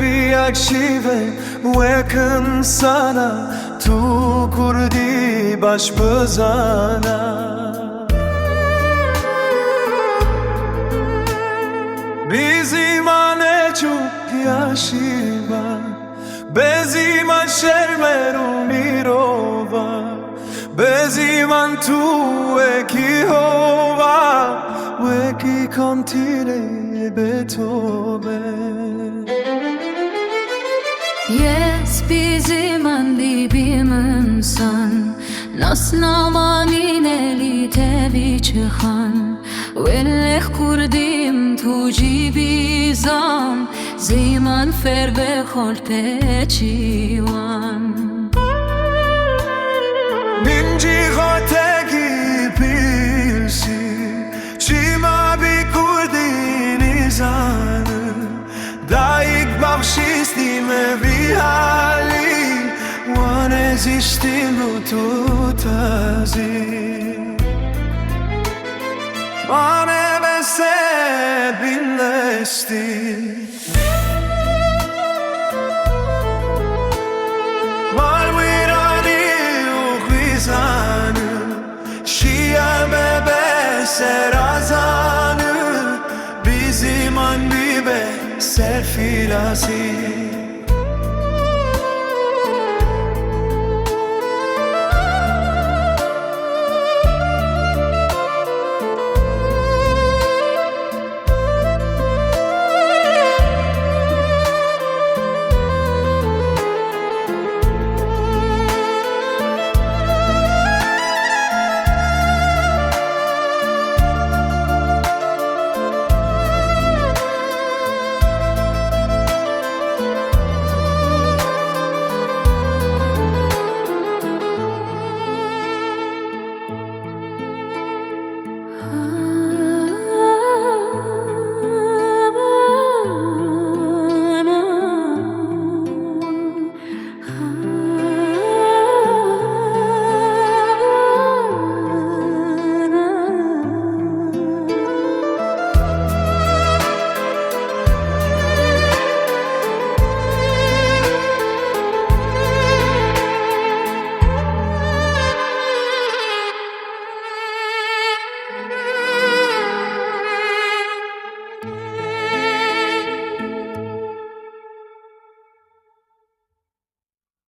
הקשיבה וכן sana tu kurdi baş bızana bizim ane çok yaşiva bizim an şermeru mirova bizim an tu ekihova veki kontine betobe. Yes, bizim andibiminsan Nasnamanın eli teviçhan Velleh kurdim tuci bizam Ziman ferbe khol peçivan Minci khotegi pilsi Shima bi kurdin izanı Daik bakshistim evi hali Wane zishtim tutazi Wane bese binleşti Mal wirani ukhizanı Şia bebe serazanı Bizim an bibe serfilasi